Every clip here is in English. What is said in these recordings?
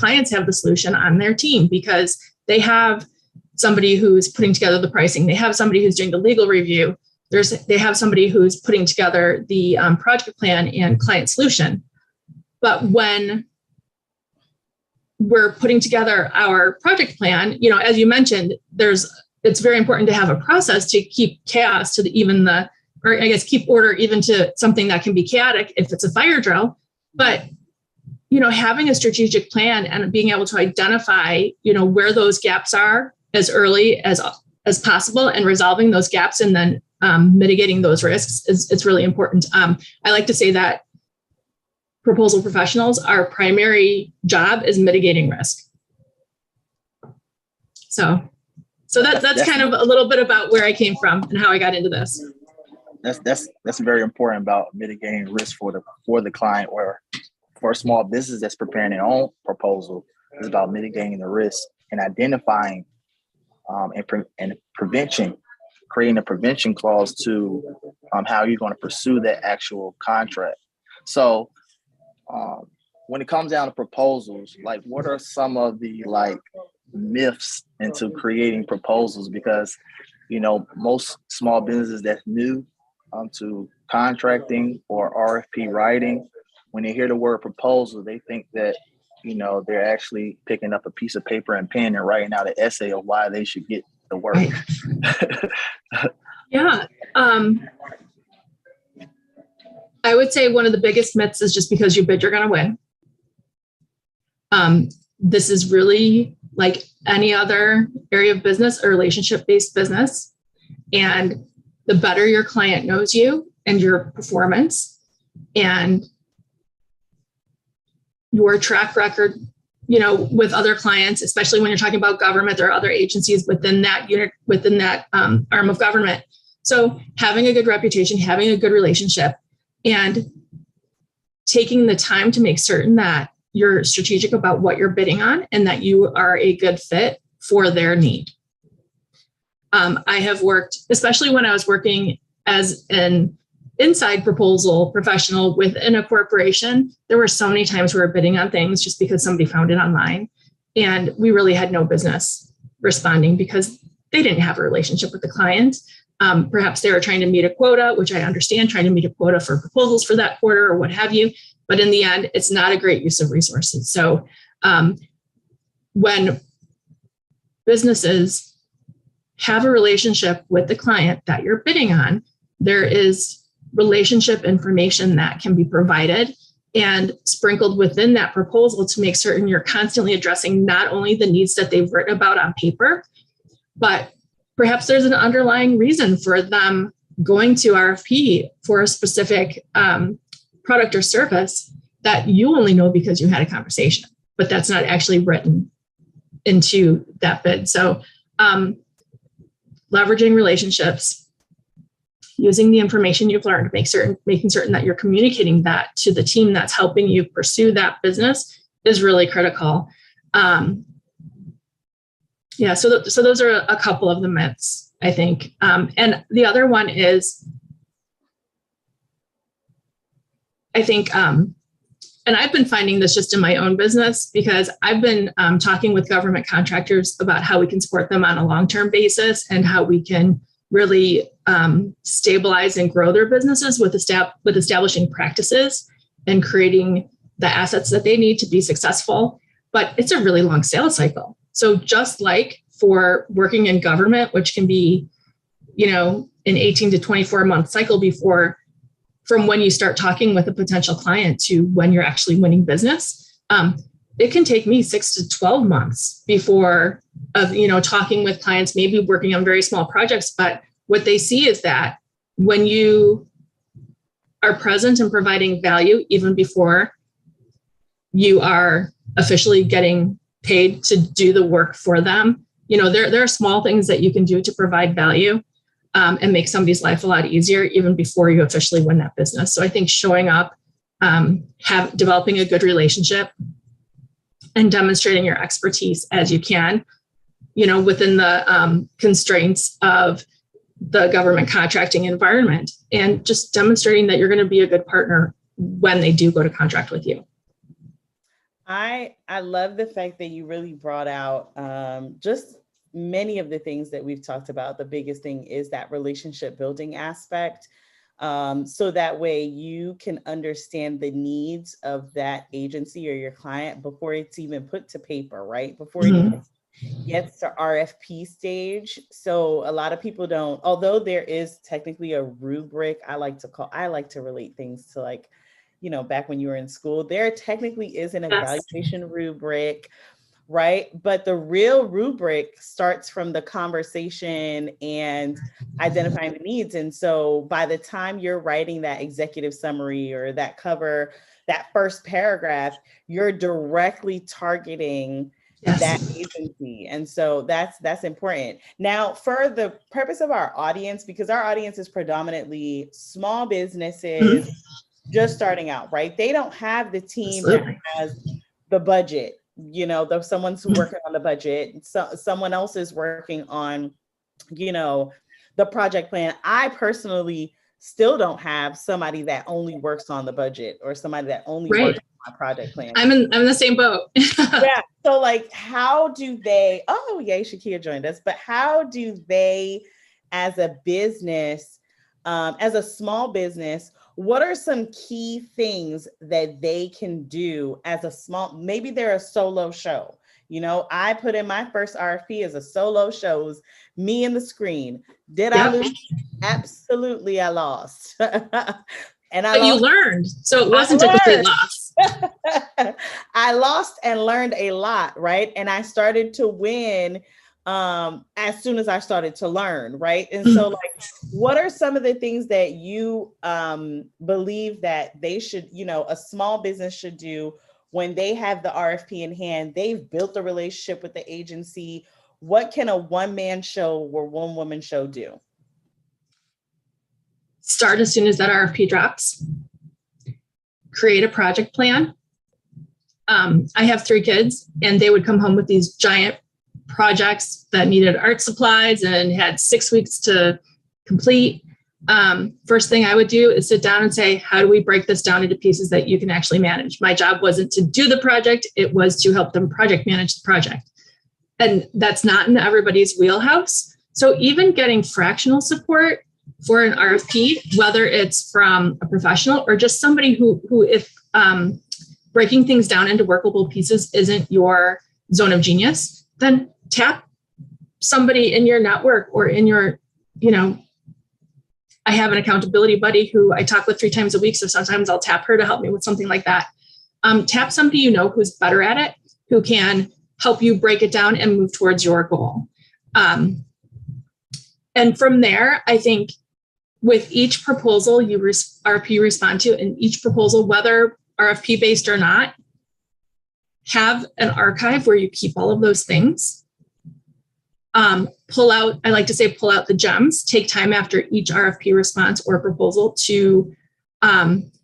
clients have the solution on their team because they have somebody who's putting together the pricing. They have somebody who's doing the legal review. They have somebody who's putting together the project plan and client solution. But when we're putting together our project plan, as you mentioned, it's very important to have a process to keep chaos to keep order even to something that can be chaotic if it's a fire drill. But, having a strategic plan and being able to identify, where those gaps are as early as possible and resolving those gaps and then mitigating those risks is really important. I like to say that proposal professionals, our primary job is mitigating risk. So that's kind of a little bit about where I came from and how I got into this. That's very important about mitigating risk for the client, or for a small business that's preparing their own proposal. It's about mitigating the risk and identifying and prevention, creating a prevention clause to how you're going to pursue that actual contract. So when it comes down to proposals, like what are some of the myths into creating proposals? Because, most small businesses that's new to contracting or RFP writing, when they hear the word proposal, they think that, they're actually picking up a piece of paper and pen and writing out an essay of why they should get the work. Right. Yeah. I would say one of the biggest myths is just because you bid, you're going to win. This is really like any other area of business, a relationship-based business. And the better your client knows you and your performance and your track record, with other clients, especially when you're talking about government, there are other agencies within that unit, within that arm of government. So having a good reputation, having a good relationship, and taking the time to make certain that you're strategic about what you're bidding on and that you are a good fit for their need. I have worked, especially when I was working as an inside proposal professional within a corporation, there were so many times we were bidding on things just because somebody found it online. And we really had no business responding because they didn't have a relationship with the client. Perhaps they were trying to meet a quota, which I understand, trying to meet a quota for proposals for that quarter or what have you. But in the end, it's not a great use of resources. So when businesses have a relationship with the client that you're bidding on, there is relationship information that can be provided and sprinkled within that proposal to make certain you're constantly addressing not only the needs that they've written about on paper, but perhaps there's an underlying reason for them going to RFP for a specific product or service that you only know because you had a conversation, but that's not actually written into that bid. So leveraging relationships, using the information you've learned, making certain that you're communicating that to the team that's helping you pursue that business is really critical. So those are a couple of the myths, I think. And the other one is, I think, and I've been finding this just in my own business because I've been talking with government contractors about how we can support them on a long-term basis and how we can really stabilize and grow their businesses with establishing practices and creating the assets that they need to be successful. But it's a really long sales cycle. So just like for working in government, which can be, an 18 to 24 month cycle from when you start talking with a potential client to when you're actually winning business, it can take me 6 to 12 months before talking with clients, maybe working on very small projects. But what they see is that when you are present and providing value, even before you are officially getting paid to do the work for them, there are small things that you can do to provide value and make somebody's life a lot easier, even before you officially win that business. So I think showing up, developing a good relationship, and demonstrating your expertise as you can, within the constraints of the government contracting environment, and just demonstrating that you're going to be a good partner when they do go to contract with you. I love the fact that you really brought out just many of the things that we've talked about. The biggest thing is that relationship building aspect. So that way you can understand the needs of that agency or your client before it's even put to paper, right? Before it even gets to RFP stage. So a lot of people don't, although there is technically a rubric, I like to relate things to, like, you know, back when you were in school, there technically is an evaluation rubric, right? But the real rubric starts from the conversation and identifying the needs. And so by the time you're writing that executive summary or that cover, that first paragraph, you're directly targeting that agency. And so that's important. Now, for the purpose of our audience, because our audience is predominantly small businesses just starting out, right? They don't have the team that has the budget. You know, there's someone's working on the budget, so someone else is working on, you know, the project plan. I personally still don't have somebody that only works on the budget or somebody that only works on my project plan. I'm in the same boat. Yeah. So like, how do they, oh yay, Shakia joined us, but how do they, as a business, as a small business, what are some key things that they can do as a small, maybe they're a solo show. You know, I put in my first RFP as a solo show, it was me and the screen. Did I lose? Absolutely, I lost. But you learned, so it wasn't a complete loss. I lost and learned a lot, right? And I started to win as soon as I started to learn, right? And so like, what are some of the things that you believe that they should, you know, a small business should do when they have the RFP in hand, they've built a relationship with the agency? What can a one-man show or one-woman show do? Start as soon as that RFP drops. Create a project plan. I have 3 kids, and they would come home with these giant projects that needed art supplies and had 6 weeks to complete. First thing I would do is sit down and say, how do we break this down into pieces that you can actually manage? My job wasn't to do the project, it was to help them project manage the project. And that's not in everybody's wheelhouse. So even getting fractional support for an RFP, whether it's from a professional or just somebody who if breaking things down into workable pieces isn't your zone of genius, then tap somebody in your network or in your, you know, I have an accountability buddy who I talk with 3 times a week. So sometimes I'll tap her to help me with something like that. Tap somebody you know who's better at it, who can help you break it down and move towards your goal. And from there, I think with each proposal you RFP respond to, and each proposal, whether RFP based or not, have an archive where you keep all of those things. Pull out the gems, take time after each RFP response or proposal to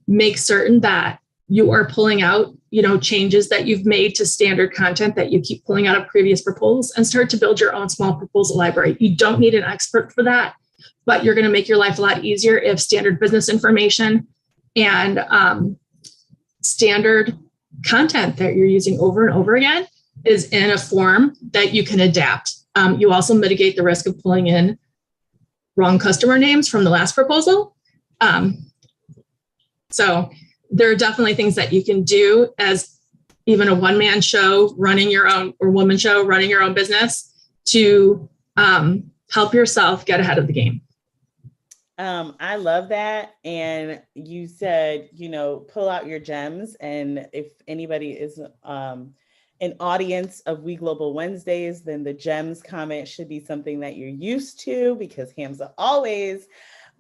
make certain that you are pulling out, you know, changes that you've made to standard content that you keep pulling out of previous proposals, and start to build your own small proposal library. You don't need an expert for that, but you're going to make your life a lot easier if standard business information and standard content that you're using over and over again is in a form that you can adapt. You also mitigate the risk of pulling in wrong customer names from the last proposal. So there are definitely things that you can do as even a one-man show running your own, or woman show running your own business, to help yourself get ahead of the game. I love that. And you said, you know, pull out your gems. And if anybody is an audience of We Global Wednesdays, then the gems comment should be something that you're used to, because Hamza always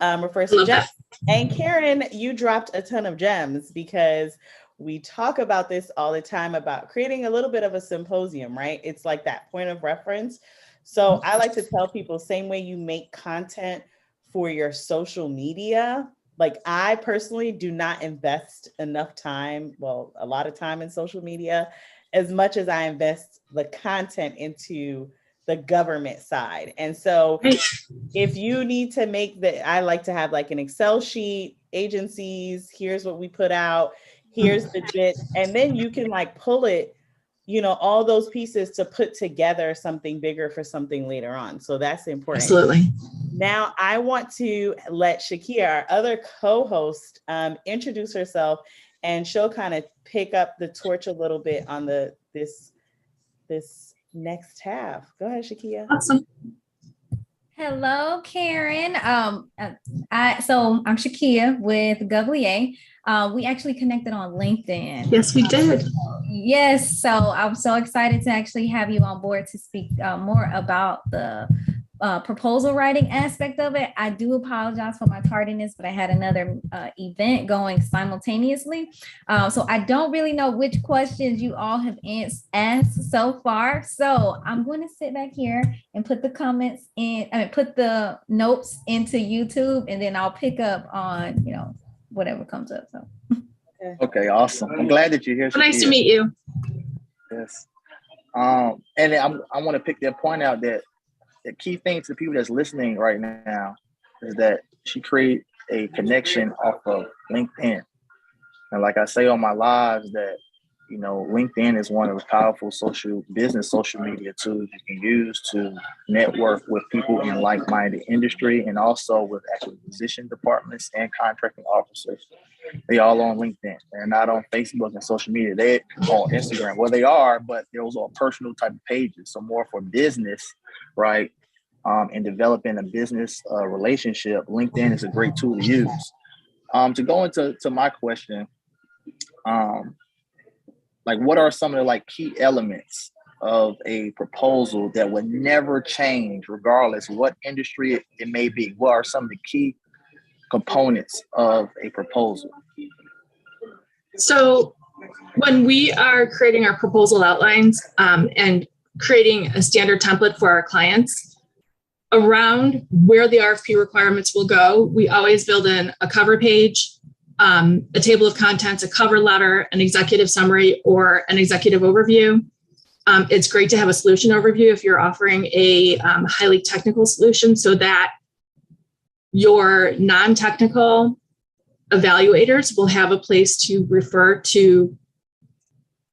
refers to gems. And Caryn, you dropped a ton of gems, because we talk about this all the time about creating a little bit of a symposium, right? It's like that point of reference. So I like to tell people, same way you make content for your social media, like I personally do not invest enough time, well, a lot of time in social media, as much as I invest the content into the government side. And so if you need to make I like to have like an Excel sheet, agencies, here's what we put out, here's the gist, and then you can like pull it, you know, all those pieces to put together something bigger for something later on. So that's important. Absolutely. Now I want to let Shakia, our other co-host, introduce herself, and she'll kind of pick up the torch a little bit on this next half. Go ahead, Shakia. Awesome. Hello, Caryn. So I'm Shakia with Govlier. We actually connected on LinkedIn. Yes, we did. Yes. So I'm so excited to actually have you on board to speak more about the proposal writing aspect of it. I do apologize for my tardiness, but I had another event going simultaneously. So I don't really know which questions you all have asked so far. So I'm going to sit back here and put the comments in, put the notes into YouTube, and then I'll pick up on, you know, whatever comes up. So. Okay, awesome. I'm glad that you're here. Nice to meet you. Yes. And I want to pick that point out that the key thing to the people that's listening right now is that she created a connection off of LinkedIn. And like I say on my lives, that, you know, LinkedIn is one of the powerful business social media tools you can use to network with people in like-minded industry, and also with acquisition departments and contracting officers. They all on LinkedIn. They're not on Facebook and social media. They're on Instagram. Well, they are, but those are personal type of pages. So more for business, right? And developing a business relationship, LinkedIn is a great tool to use. To go into my question, like, what are some of the like key elements of a proposal that would never change regardless of what industry it may be? What are some of the key components of a proposal? So when we are creating our proposal outlines and creating a standard template for our clients, around where the RFP requirements will go, we always build in a cover page, a table of contents, a cover letter, an executive summary, or an executive overview. It's great to have a solution overview if you're offering a highly technical solution, so that your non-technical evaluators will have a place to refer to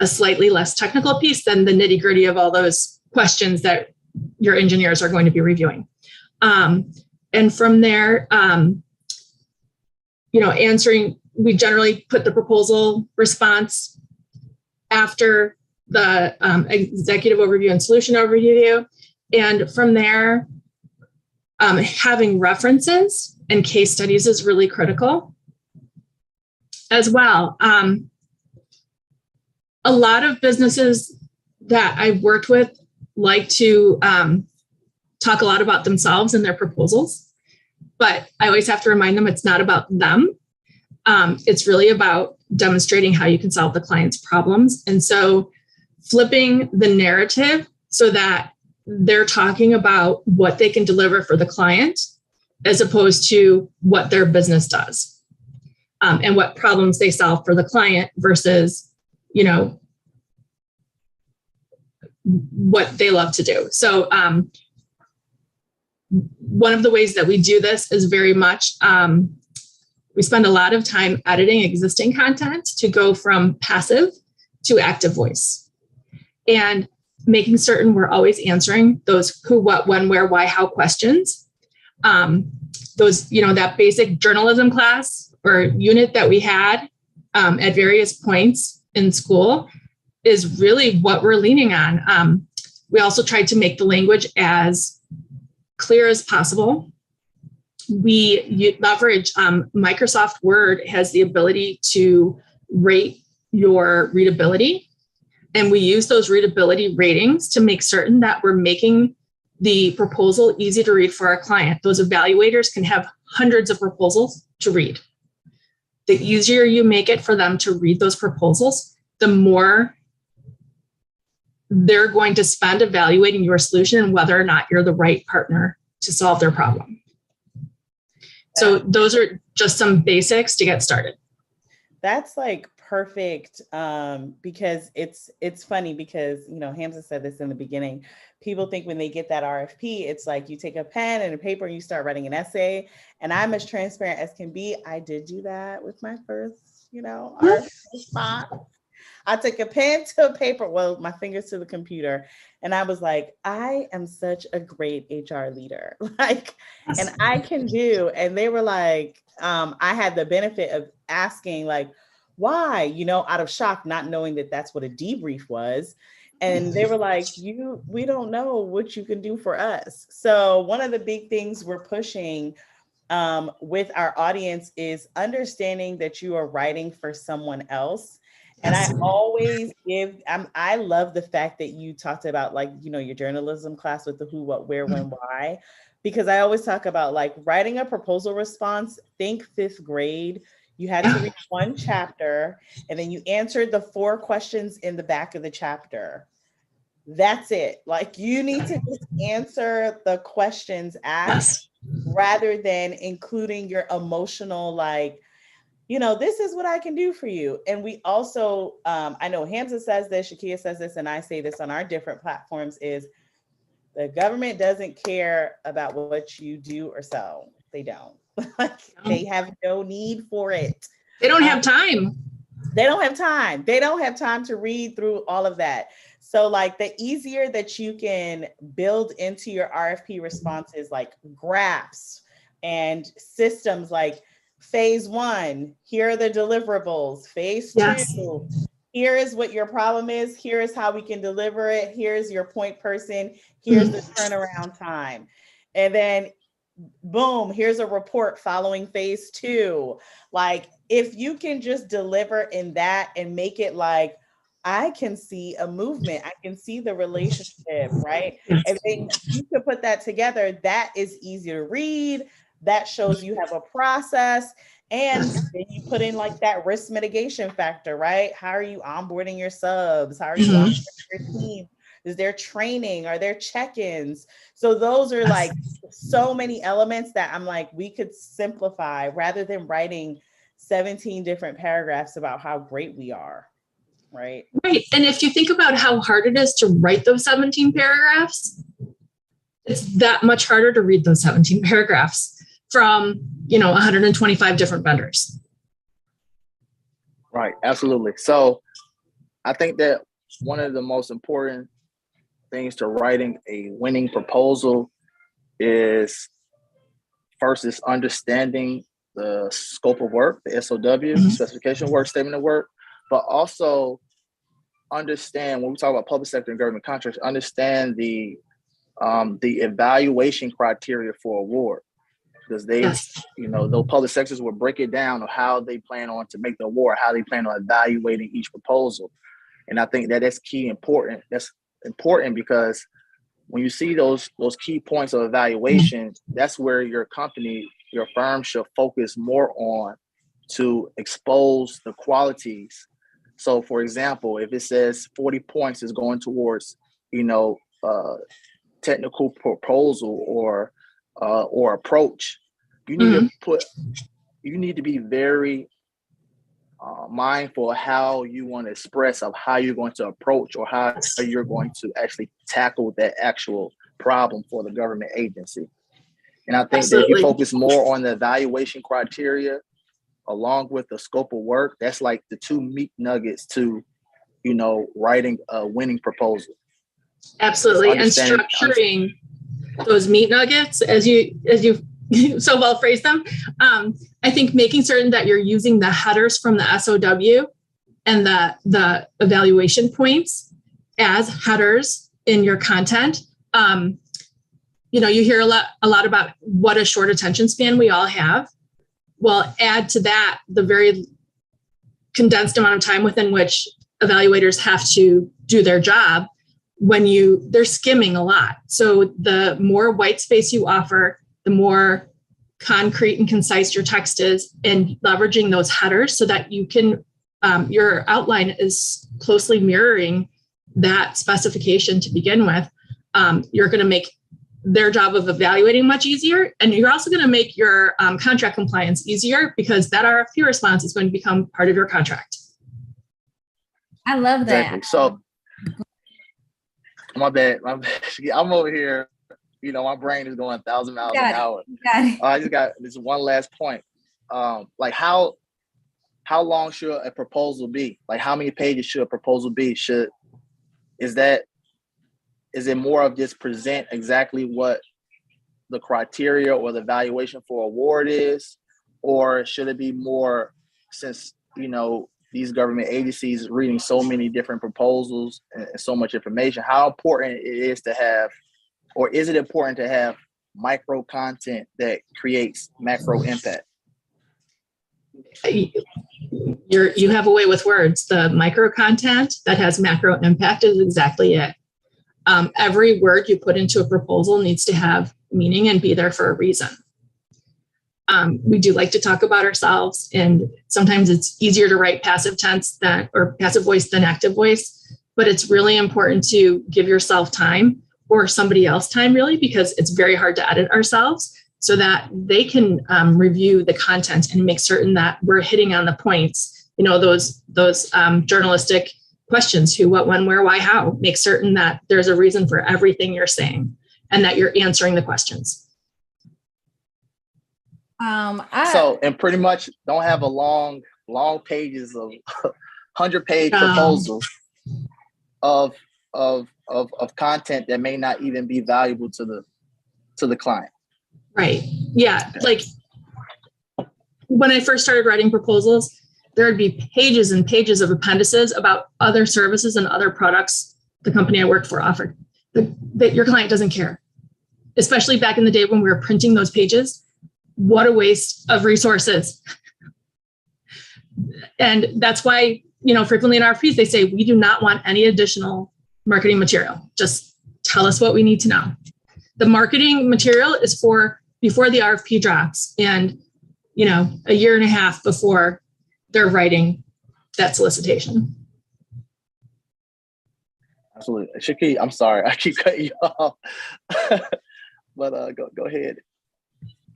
a slightly less technical piece than the nitty-gritty of all those questions that your engineers are going to be reviewing. And from there, you know, we generally put the proposal response after the executive overview and solution overview. And from there, having references and case studies is really critical as well. A lot of businesses that I've worked with like to talk a lot about themselves and their proposals, but I always have to remind them it's not about them. It's really about demonstrating how you can solve the client's problems. And so flipping the narrative so that they're talking about what they can deliver for the client as opposed to what their business does, and what problems they solve for the client versus, you know, what they love to do. So one of the ways that we do this is very much, we spend a lot of time editing existing content to go from passive to active voice, and making certain we're always answering those who, what, when, where, why, how questions. Those, you know, that basic journalism class or unit that we had at various points in school is really what we're leaning on. We also tried to make the language as clear as possible. We leverage Microsoft Word has the ability to rate your readability. And we use those readability ratings to make certain that we're making the proposal easy to read for our client. Those evaluators can have hundreds of proposals to read. The easier you make it for them to read those proposals, the more they're going to spend evaluating your solution and whether or not you're the right partner to solve their problem. So those are just some basics to get started. That's like perfect, because it's funny because, you know, Hamza said this in the beginning. People think when they get that RFP, it's like you take a pen and a paper and you start writing an essay. And I'm as transparent as can be. I did do that with my first our response. I took a pen to a paper, well, my fingers to the computer, and I was like, I am such a great HR leader, and I can do. And they were like, I had the benefit of asking, like, why, out of shock, not knowing that that's what a debrief was. And they were like, we don't know what you can do for us. So one of the big things we're pushing with our audience is understanding that you are writing for someone else. And I always I love the fact that you talked about your journalism class with the who, what, where, when, why, because I always talk about writing a proposal response. Think 5th grade. You had to read one chapter and then you answered the 4 questions in the back of the chapter. That's it. You need to just answer the questions asked rather than including your emotional, this is what I can do for you. And we also, I know Hamza says this, Shakia says this, and I say this on our different platforms, is the government doesn't care about what you do or sell. They don't. They have no need for it. They don't have time. They don't have time. They don't have time to read through all of that. So the easier that you can build into your RFP responses, graphs and systems, phase 1, here are the deliverables. Phase 2, here is what your problem is. Here is how we can deliver it. Here's your point person. Here's the turnaround time. And then boom, here's a report following phase 2. If you can just deliver in that and make it I can see a movement, I can see the relationship, right? And then you can put that together. That is easy to read. That shows you have a process. And then you put in that risk mitigation factor, right? How are you onboarding your subs? How are you onboarding your team? Is there training? Are there check-ins? So those are so many elements that I'm we could simplify rather than writing 17 different paragraphs about how great we are, right? Right. And if you think about how hard it is to write those 17 paragraphs, it's that much harder to read those 17 paragraphs from 125 different vendors. Right, absolutely. So I think that one of the most important things to writing a winning proposal is first is understanding the scope of work, the SOW, specification of work, statement of work, but also understand, when we talk about public sector and government contracts, understand the evaluation criteria for award. Because they, those public sectors will break it down on how they plan on to make the award, how they plan on evaluating each proposal. And I think that that's important. That's important because when you see those key points of evaluation, that's where your company, your firm should focus more on to expose the qualities. So for example, if it says 40 points is going towards, technical proposal or approach, you need to be very mindful of how you want to express of how you're going to approach or how you're going to actually tackle that actual problem for the government agency. And I think that if you focus more on the evaluation criteria along with the scope of work, that's the 2 meat nuggets to, writing a winning proposal. Absolutely. And structuring those meat nuggets as you so well phrased them. I think making certain that you're using the headers from the SOW and the evaluation points as headers in your content. You hear a lot about what a short attention span we all have. Well, add to that the very condensed amount of time within which evaluators have to do their job. They're skimming a lot. So the more white space you offer, the more concrete and concise your text is, and leveraging those headers so that you can, your outline is closely mirroring that specification to begin with. You're going to make their job of evaluating much easier. And you're also going to make your contract compliance easier because that RFP response is going to become part of your contract. I love that. Exactly. So my bad. I'm over here. My brain is going 1,000 miles an hour. I just got this one last point. How how long should a proposal be? Like, how many pages should a proposal be? Is it more of just present exactly what the criteria or the evaluation for award is? Or should it be more, since, these government agencies reading so many different proposals and so much information, how important it is to have, or is it important to have micro content that creates macro impact? You have a way with words. The micro content that has macro impact is exactly it. Every word you put into a proposal needs to have meaning and be there for a reason. We do like to talk about ourselves, and sometimes it's easier to write passive tense or passive voice than active voice, but it's really important to give yourself time, or somebody else time, really, because it's very hard to edit ourselves, so that they can review the content and make certain that we're hitting on the points, those journalistic questions: who, what, when, where, why, how. Make certain that there's a reason for everything you're saying and that you're answering the questions. And pretty much don't have a long pages of 100-page proposals of content that may not even be valuable to the client. Right. Yeah. Like, when I first started writing proposals, there would be pages and pages of appendices about other services and other products the company I worked for offered. That your client doesn't care, especially back in the day when we were printing those pages. What a waste of resources. And that's why, frequently in RFPs, they say, we do not want any additional marketing material. Just tell us what we need to know. The marketing material is for before the RFP drops and, a year and a half before they're writing that solicitation. Absolutely. Shaki, I'm sorry, I keep cutting you off. But go ahead.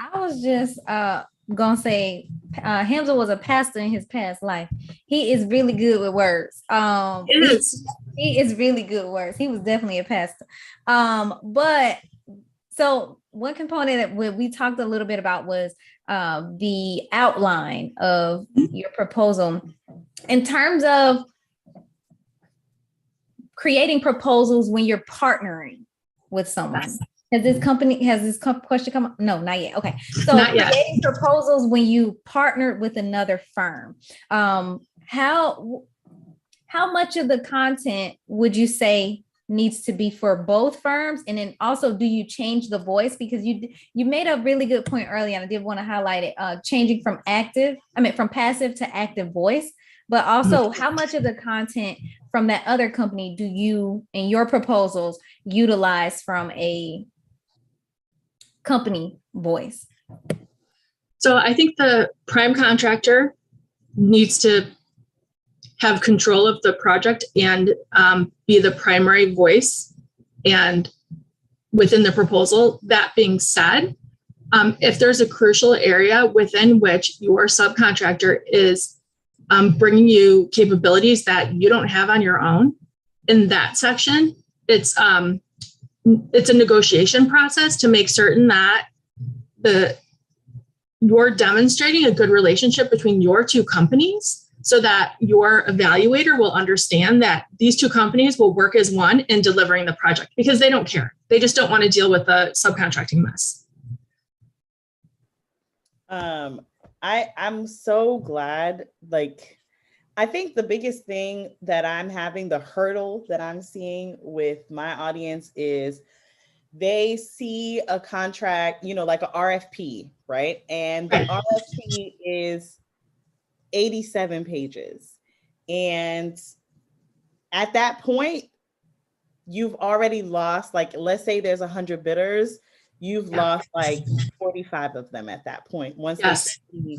I was just gonna say, Hamza was a pastor in his past life. He is really good with words. He is really good with words. He was definitely a pastor. But so one component that we talked a little bit about was the outline of your proposal. In terms of creating proposals when you're partnering with someone. Has this question come up? No, not yet. Okay. So creating proposals when you partnered with another firm. How much of the content would you say needs to be for both firms? And then also, do you change the voice? Because you made a really good point earlier, and I did want to highlight it, changing from passive to active voice. But also, how much of the content from that other company do you, in your proposals, utilize from a company voice? So I think the prime contractor needs to have control of the project and be the primary voice and within the proposal. That being said, if there's a crucial area within which your subcontractor is bringing you capabilities that you don't have on your own, in that section, it's a negotiation process to make certain that you're demonstrating a good relationship between your two companies, so that your evaluator will understand that these two companies will work as one in delivering the project, because they don't care. They just don't want to deal with the subcontracting mess. I'm so glad, I think the biggest thing that I'm having, the hurdle that I'm seeing with my audience is they see a contract, like an RFP, right? And the RFP is 87 pages. And at that point, you've already lost, let's say there's 100 bidders, you've lost 45 of them at that point. Once they see,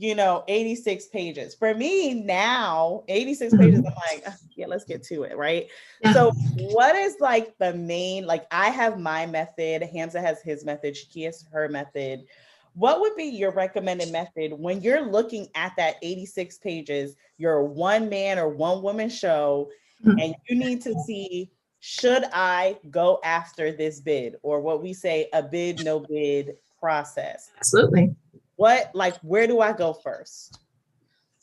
86 pages. For me now, 86 pages, I'm like, yeah, let's get to it, right? Yeah. So what is the main, I have my method, Hamza has his method, Shaki has her method. What would be your recommended method when you're looking at that 86 pages, you're a one man or one woman show, and you need to see, should I go after this bid, or what we say, a bid, no bid process? Absolutely. Where do I go first?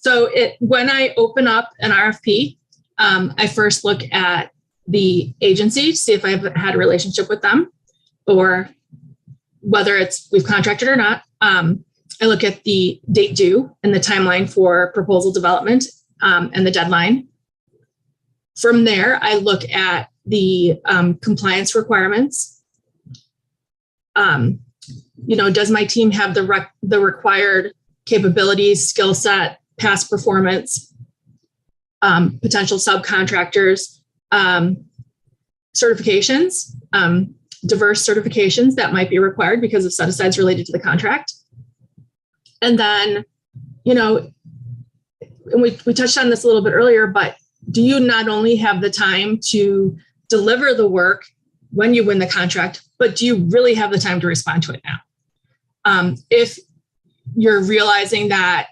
So when I open up an RFP, I first look at the agency to see if I've had a relationship with them, or whether we've contracted or not. I look at the date due and the timeline for proposal development and the deadline. From there, I look at the compliance requirements. Does my team have the required capabilities, skill set, past performance, potential subcontractors, certifications, diverse certifications that might be required because of set-asides related to the contract. And then, and we touched on this a little bit earlier, but do you not only have the time to deliver the work when you win the contract, but do you really have the time to respond to it now? If you're realizing that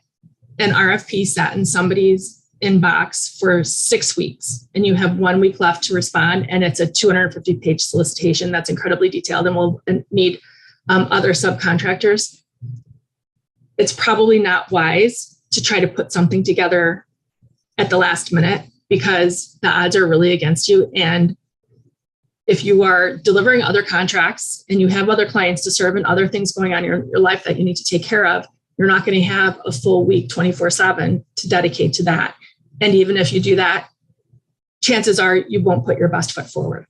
an RFP sat in somebody's inbox for 6 weeks and you have 1 week left to respond, and it's a 250-page solicitation that's incredibly detailed and will need other subcontractors, it's probably not wise to try to put something together at the last minute, because the odds are really against you. And if you are delivering other contracts and you have other clients to serve and other things going on in your life that you need to take care of, you're not going to have a full week 24/7 to dedicate to that. And even if you do that, chances are you won't put your best foot forward.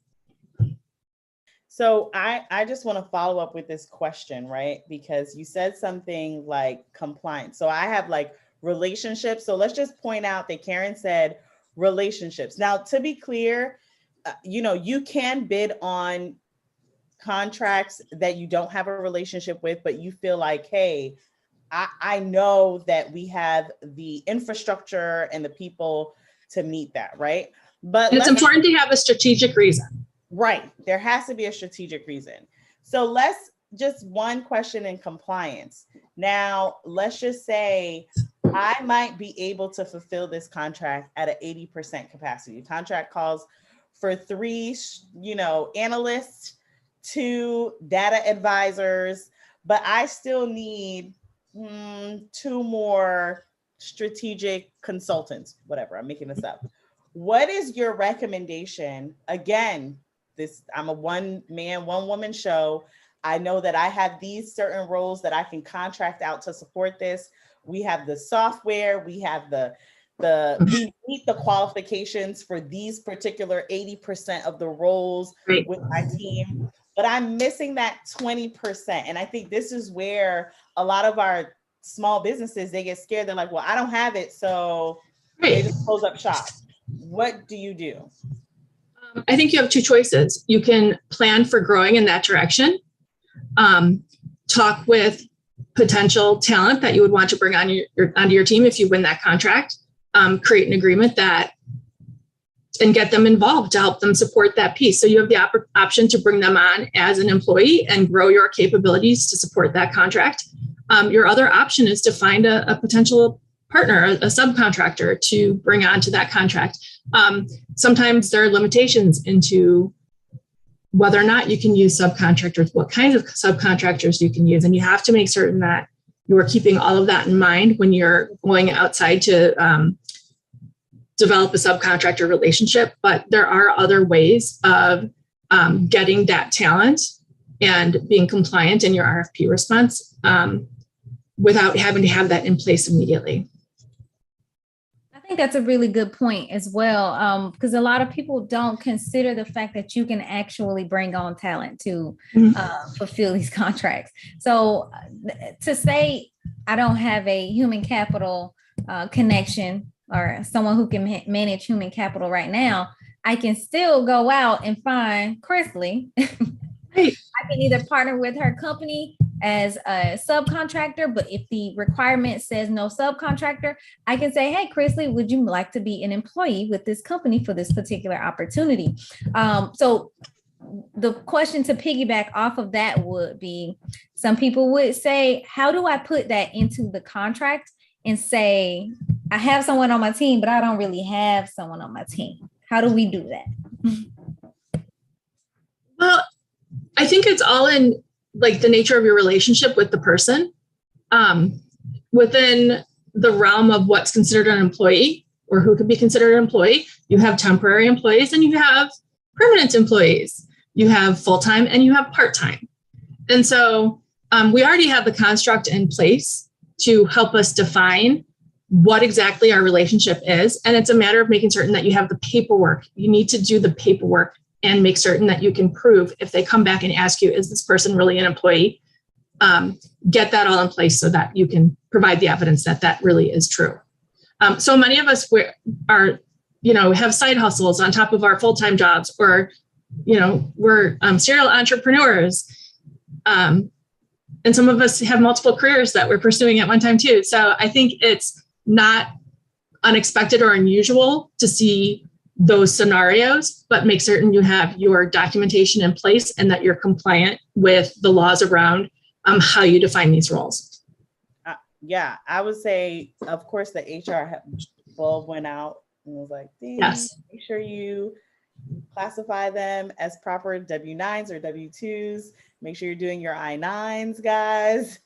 So I just want to follow up with this question, right? Because you said something like compliance. So I have like relationships. So let's just point out that Caryn said relationships. Now, to be clear, you can bid on contracts that you don't have a relationship with, but you feel like, hey, I know that we have the infrastructure and the people to meet that, right? But it's important to have a strategic reason. Right. There has to be a strategic reason. So let's just one question in compliance. Now, let's just say I might be able to fulfill this contract at an 80% capacity. The contract calls for 3, analysts, 2 data advisors, but I still need 2 more strategic consultants, whatever, I'm making this up. What is your recommendation? Again, I'm a one-man, one-woman show. I know that I have these certain roles that I can contract out to support this. We have the software, we have we meet the qualifications for these particular 80% of the roles with my team, but I'm missing that 20%. And I think this is where a lot of our small businesses, they get scared. They're like, well, I don't have it. So they just close up shop. What do you do? I think you have 2 choices. You can plan for growing in that direction. Talk with potential talent that you would want to bring onto your team if you win that contract. Create an agreement and get them involved to help them support that piece. So you have the option to bring them on as an employee and grow your capabilities to support that contract. Your other option is to find a potential partner, a subcontractor to bring onto that contract. Sometimes there are limitations into whether or not you can use subcontractors, what kinds of subcontractors you can use. And you have to make certain that you are keeping all of that in mind when you're going outside to develop a subcontractor relationship. But there are other ways of getting that talent and being compliant in your RFP response without having to have that in place immediately. I think that's a really good point as well, because a lot of people don't consider the fact that you can actually bring on talent to fulfill these contracts. So to say I don't have a human capital connection or someone who can manage human capital right now, I can still go out and find Chrisley. I can either partner with her company as a subcontractor, but if the requirement says no subcontractor, I can say, hey, Chrisley, would you like to be an employee with this company for this particular opportunity? So the question to piggyback off of that would be, some people would say, how do I put that into the contract and say, I have someone on my team, but I don't really have someone on my team? How do we do that? Well, I think it's all in like the nature of your relationship with the person. Within the realm of what's considered an employee or who could be considered an employee. You have temporary employees and you have permanent employees. You have full-time and you have part-time. And so we already have the construct in place to help us define what exactly our relationship is. And it's a matter of making certain that you have the paperwork. You need to do the paperwork and make certain that you can prove if they come back and ask you, is this person really an employee? Get that all in place so that you can provide the evidence that that really is true. So many of us are, have side hustles on top of our full-time jobs, or, we're serial entrepreneurs. And some of us have multiple careers that we're pursuing at one time too. So I think it's not unexpected or unusual to see those scenarios, but make certain you have your documentation in place and that you're compliant with the laws around how you define these roles. Yeah, I would say, of course, the HR bulb went out and was like, yes, make sure you classify them as proper W-9s or W-2s. Make sure you're doing your I-9s, guys.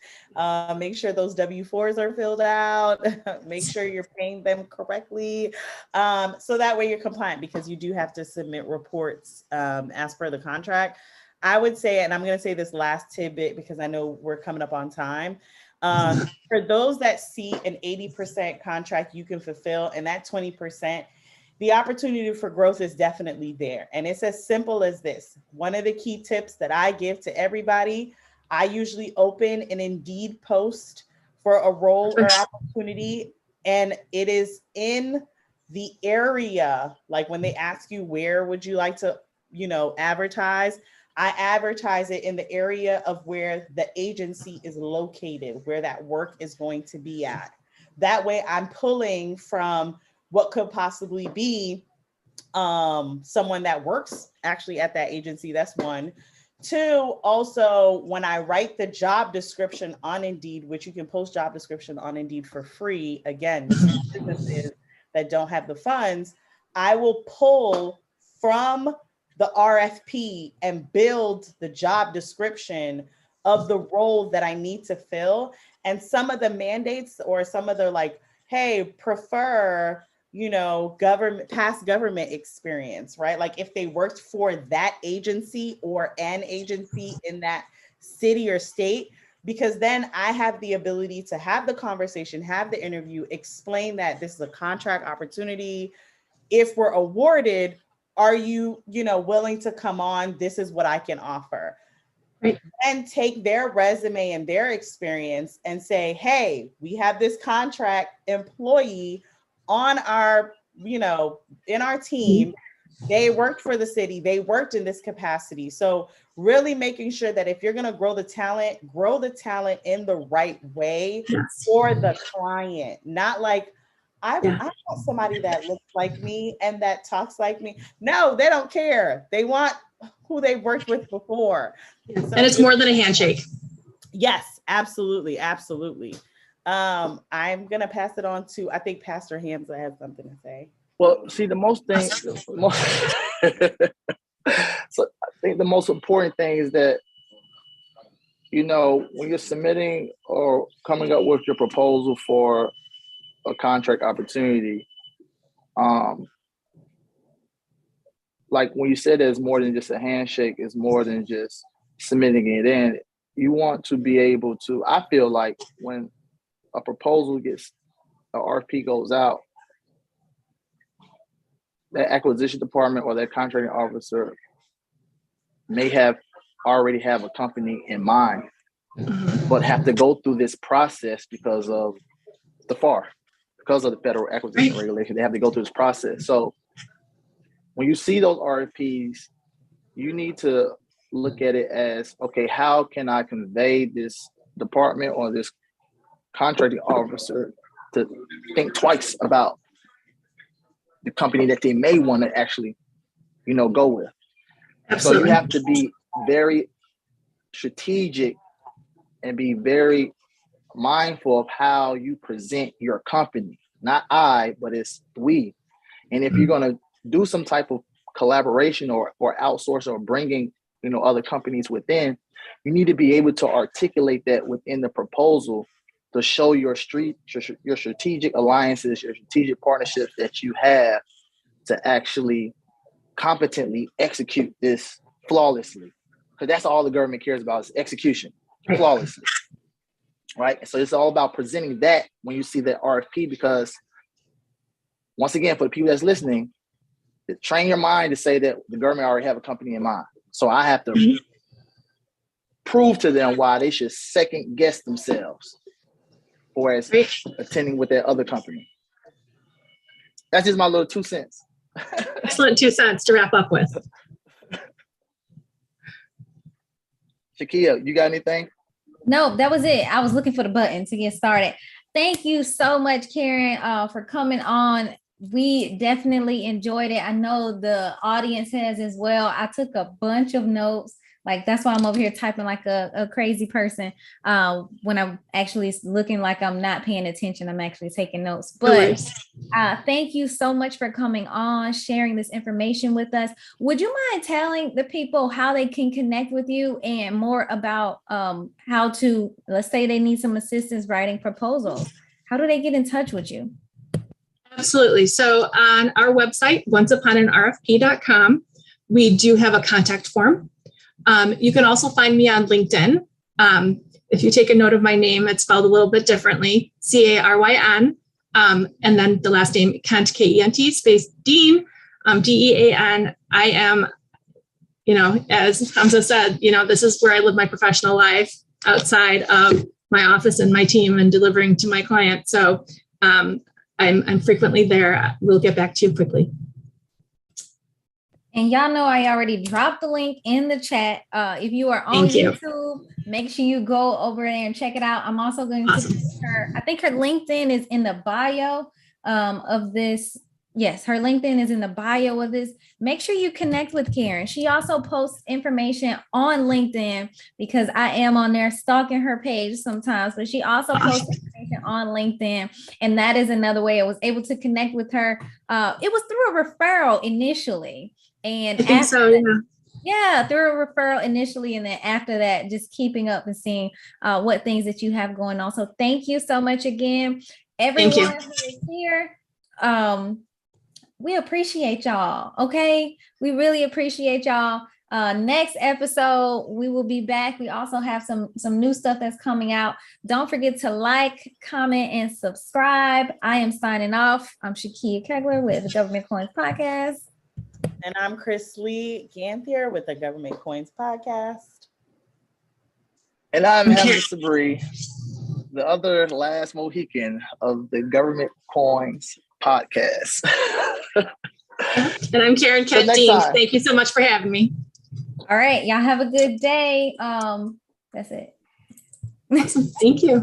Make sure those W-4s are filled out. Make sure you're paying them correctly. So that way you're compliant, because you do have to submit reports as per the contract. I would say, and I'm going to say this last tidbit because I know we're coming up on time. For those that see an 80% contract you can fulfill, and that 20%, the opportunity for growth is definitely there. And it's as simple as this. One of the key tips that I give to everybody, I usually open an Indeed post for a role or opportunity, and it is in the area, like when they ask you, where would you like to, advertise? I advertise it in the area of where the agency is located, where that work is going to be at. That way I'm pulling from what could possibly be someone that works actually at that agency. That's one. Two, also, when I write the job description on Indeed, which you can post job description on Indeed for free, again, businesses that don't have the funds, I will pull from the RFP and build the job description of the role that I need to fill. And some of the mandates, or some of the hey, prefer, past government experience, right? Like if they worked for that agency or an agency in that city or state, because then I have the ability to have the conversation, have the interview, explain that this is a contract opportunity. If we're awarded, are you, willing to come on? This is what I can offer. Right. And take their resume and their experience and say, hey, we have this contract employee on our, in our team. They worked for the city. They worked in this capacity. So really making sure that if you're going to grow the talent in the right way. Yes. For the client, not like, I want somebody that looks like me and that talks like me. No, they don't care. They want who they worked with before. So and it's more than a handshake. Yes, absolutely. Absolutely. I'm going to pass it on to, I think Pastor Hamza has something to say. Well, see, so I think the most important thing is that, when you're submitting or coming up with your proposal for a contract opportunity, like when you said it's more than just a handshake, it's more than just submitting it in. You want to be able to, I feel like when a proposal gets, an RFP goes out, that acquisition department or that contracting officer may already have a company in mind, but have to go through this process because of the FAR, because of the federal acquisition regulation. They have to go through this process. So when you see those RFPs, you need to look at it as, okay, how can I convey this department or this contracting officer to think twice about the company that they may want to actually, go with. Absolutely. So you have to be very strategic and be very mindful of how you present your company. Not I, but it's we. And if you're going to do some type of collaboration or outsource or bringing, other companies within, you need to be able to articulate that within the proposal to show your strategic alliances, your strategic partnerships that you have to actually competently execute this flawlessly. Because that's all the government cares about is execution, flawlessly. Right? So it's all about presenting that when you see that RFP, because once again, for the people that's listening, train your mind to say that the government already have a company in mind. So I have to prove to them why they should second guess themselves or as attending with that other company. That's just my little 2 cents. Excellent 2 cents to wrap up with. Shakia, you got anything? No, that was it. I was looking for the button to get started. Thank you so much, Caryn, for coming on. We definitely enjoyed it. I know the audience has as well. I took a bunch of notes. Like, that's why I'm over here typing like a crazy person. When I'm actually looking like I'm not paying attention, I'm actually taking notes. But thank you so much for coming on, sharing this information with us. Would you mind telling the people how they can connect with you and more about how to, let's say they need some assistance writing proposals. How do they get in touch with you? Absolutely. So on our website, onceuponanrfp.com, we do have a contact form. You can also find me on LinkedIn. If you take a note of my name, it's spelled a little bit differently, Caryn, and then the last name, Kent, K-E-N-T, space Dean, D-E-A-N. I am, as Hamza said, this is where I live my professional life outside of my office and my team and delivering to my client. So I'm frequently there. We'll get back to you quickly. And y'all know I already dropped the link in the chat. If you are on YouTube, make sure you go over there and check it out. I'm also going to put I think her LinkedIn is in the bio of this. Yes, her LinkedIn is in the bio of this. Make sure you connect with Caryn. She also posts information on LinkedIn because I am on there stalking her page sometimes, but she also posts information on LinkedIn. And that is another way I was able to connect with her. It was through a referral initially. And I think so, yeah, through a referral initially. And then after that, just keeping up and seeing what things that you have going on. So thank you so much again. Everyone who is here. We appreciate y'all. Okay. We really appreciate y'all. Next episode, we will be back. We also have some new stuff that's coming out. Don't forget to like, comment, and subscribe. I am signing off. I'm Shakia Kegler with the Government Coins Podcast. And I'm Chris Lee Ganthier with the Government Coins Podcast. And I'm Hamza Sabri, the other last Mohican of the Government Coins Podcast. And I'm Caryn Kent Dean. Thank you so much for having me. All right. Y'all have a good day. That's it. Awesome. Thank you.